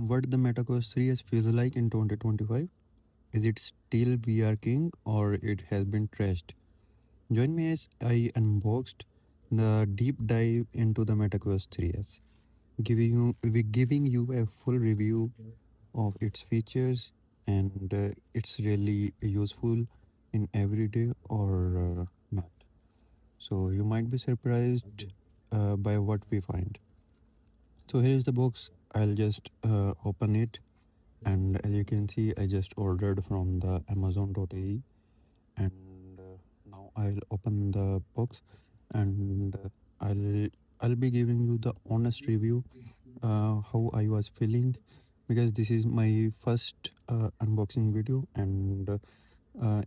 what the MetaQuest 3S feels like in 2025. Is it still VR king or it has been trashed? Join me as I unboxed the deep dive into the MetaQuest 3S, giving you a full review of its features, and it's really useful in everyday or not. So you might be surprised by what we find. So here is the box. I'll just open it, and as you can see, I just ordered from the Amazon.ae, and now I'll open the box, and I'll be giving you the honest review how I was feeling, because this is my first unboxing video, and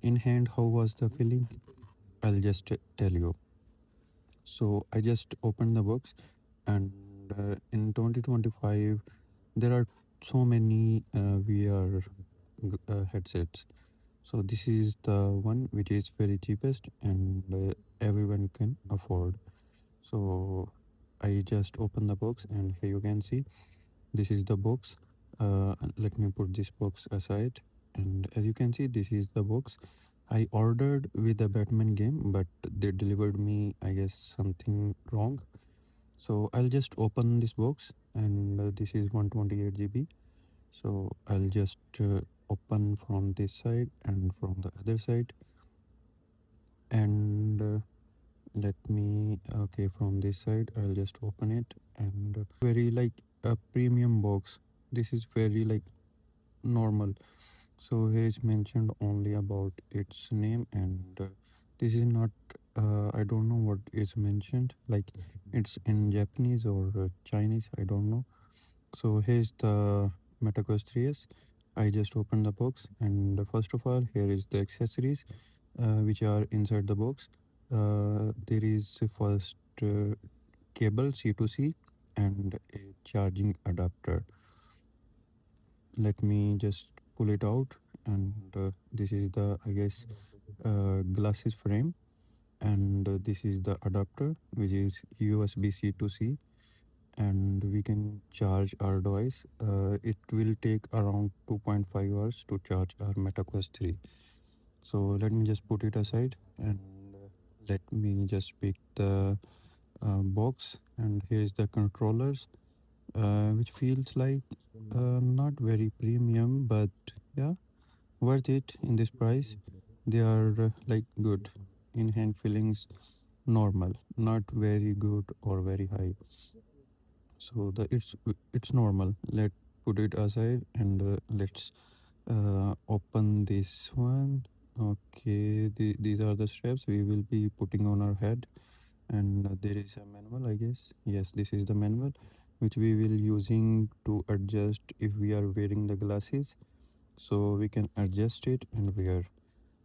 in hand how was the feeling, I'll just tell you. So I just opened the box, and in 2025 there are so many VR headsets. So this is the one which is very cheapest, and everyone can afford. So I just open the box, and here you can see this is the box. Let me put this box aside, and as you can see, this is the box. I ordered with the Batman game, but they delivered me, I guess, something wrong. So I'll just open this box, and this is 128 GB. So I'll just open from this side and from the other side, and let me, okay, from this side I'll just open it, and very like a premium box. This is very like normal. So here is mentioned only about its name, and this is not, I don't know what is mentioned, like it's in Japanese or Chinese, I don't know. So here's the MetaQuest 3S. I just opened the box, and first of all, here is the accessories which are inside the box. There is a first cable C to C and a charging adapter. Let me just pull it out, and this is the, I guess, glasses frame, and this is the adapter which is USB C to C, and we can charge our device. It will take around 2.5 hours to charge our MetaQuest 3. So let me just put it aside, and let me just pick the box, and here's the controllers, which feels like not very premium, but yeah, worth it in this price. They are like good in hand feelings, normal, not very good or very high. So the it's normal. Let put it aside, and let's open this one. Okay, these are the straps we will be putting on our head, and there is a manual, I guess. Yes, this is the manual which we will using to adjust if we are wearing the glasses, so we can adjust it and wear.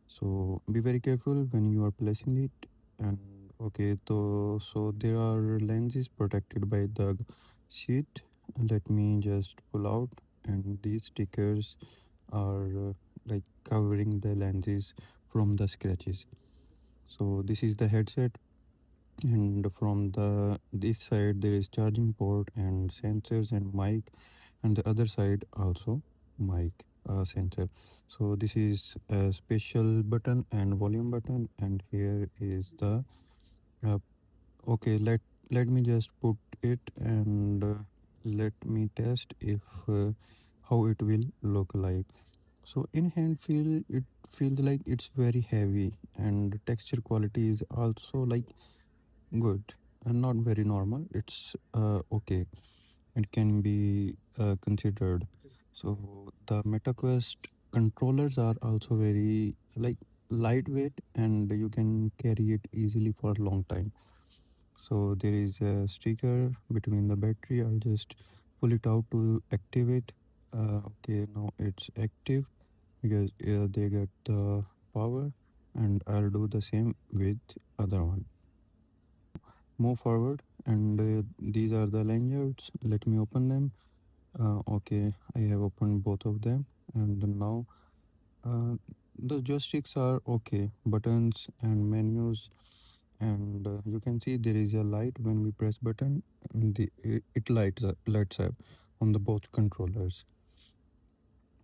So be very careful when you are placing it. And okay, so there are lenses protected by the sheet. Let me just pull out, and these stickers are like covering the lenses from the scratches. So this is the headset, and from the this side there is charging port and sensors and mic, and the other side also mic, sensor. So this is a special button and volume button, and here is the uh, okay, let me just put it, and let me test if how it will look like. So in hand feel, it feels like it's very heavy, and texture quality is also like good and not very normal. It's okay, it can be considered. So the MetaQuest controllers are also very like lightweight, and you can carry it easily for a long time. So there is a sticker between the battery. I'll just pull it out to activate. Okay, now it's active, because they get the power, and I'll do the same with other one. Move forward, and these are the lanyards. Let me open them. Okay, I have opened both of them, and now uh, the joysticks are okay, buttons and menus, and you can see there is a light when we press button, and it lights up. on the both controllers.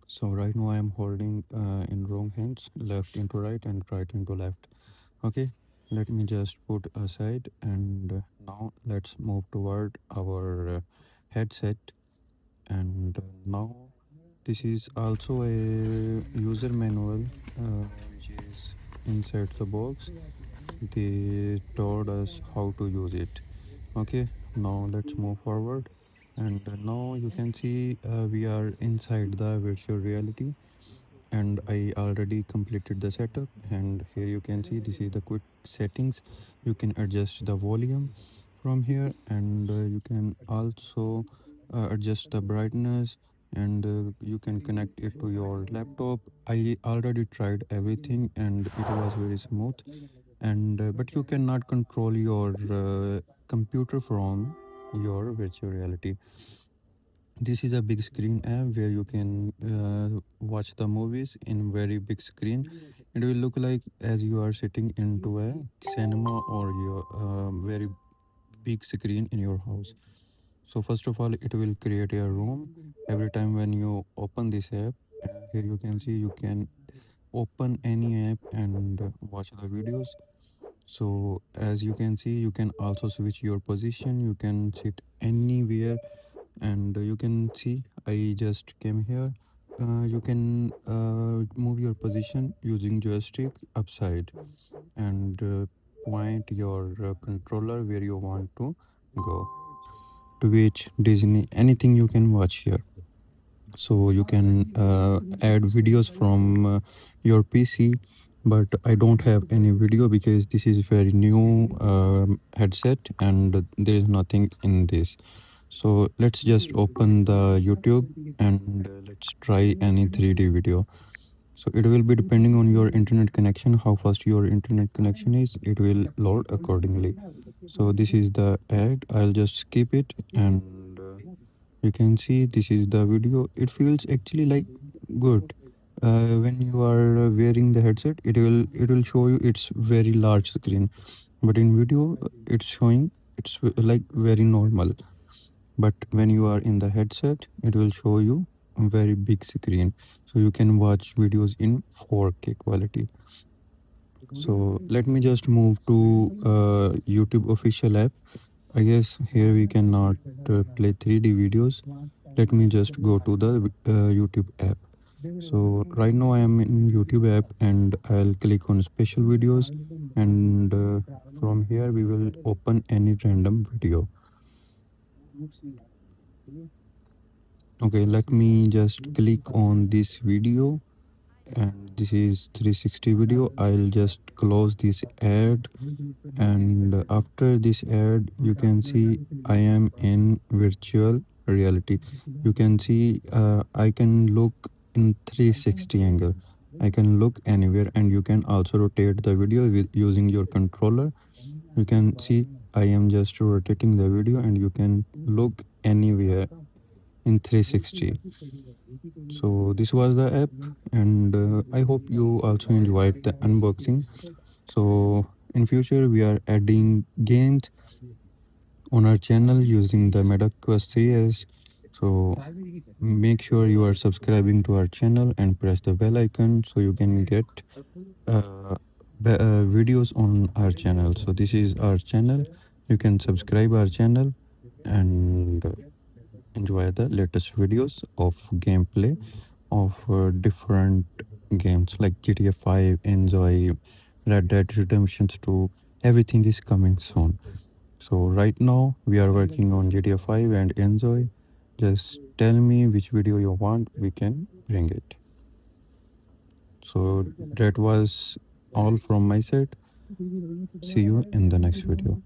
So right now I am holding in wrong hands, left into right and right into left. Okay, let me just put aside, and now let's move toward our headset. And now this is also a user manual which is inside the box. They told us how to use it. Okay, now let's move forward. And now you can see we are inside the virtual reality, and I already completed the setup. And here you can see this is the quick settings. You can adjust the volume from here, and you can also adjust the brightness, and you can connect it to your laptop. I already tried everything and it was very smooth. And but you cannot control your computer from your virtual reality. This is a big screen app where you can watch the movies in very big screen. It will look like as you are sitting into a cinema or your very big screen in your house. So first of all, it will create a room. Every time when you open this app, here you can see you can open any app and watch the videos. So as you can see, you can also switch your position. You can sit anywhere, and you can see I just came here. You can move your position using joystick upside, and point your controller where you want to go. Twitch, Disney, anything you can watch here. So you can add videos from your PC, but I don't have any video because this is very new headset and there is nothing in this. So let's just open the YouTube and let's try any 3D video. So it will be depending on your internet connection, how fast your internet connection is, it will load accordingly. So this is the ad, I'll just skip it, and you can see this is the video. It feels actually like good. When you are wearing the headset, it will show you it's very large screen, but in video it's showing it's like very normal. But when you are in the headset, it will show you a very big screen, so you can watch videos in 4K quality. So let me just move to YouTube official app. I guess here we cannot play 3D videos. Let me just go to the YouTube app. So right now I am in YouTube app and I'll click on special videos, and from here we will open any random video. Okay, let me just click on this video, and this is 360 video. I'll just close this ad, and after this ad you can see I am in virtual reality. You can see I can look in 360 angle. I can look anywhere, and you can also rotate the video with using your controller. You can see I am just rotating the video, and you can look anywhere in 360. So this was the app, and I hope you also enjoyed the unboxing. So in future we are adding games on our channel using the MetaQuest 3s. So make sure you are subscribing to our channel and press the bell icon so you can get uh, videos on our channel. So this is our channel. You can subscribe our channel and enjoy the latest videos of gameplay of different games like GTA 5, Enjoy, Red Dead Redemptions 2. Everything is coming soon. So right now we are working on GTA 5 and Enjoy. Just tell me which video you want, we can bring it. So that was all from my side. See you in the next video.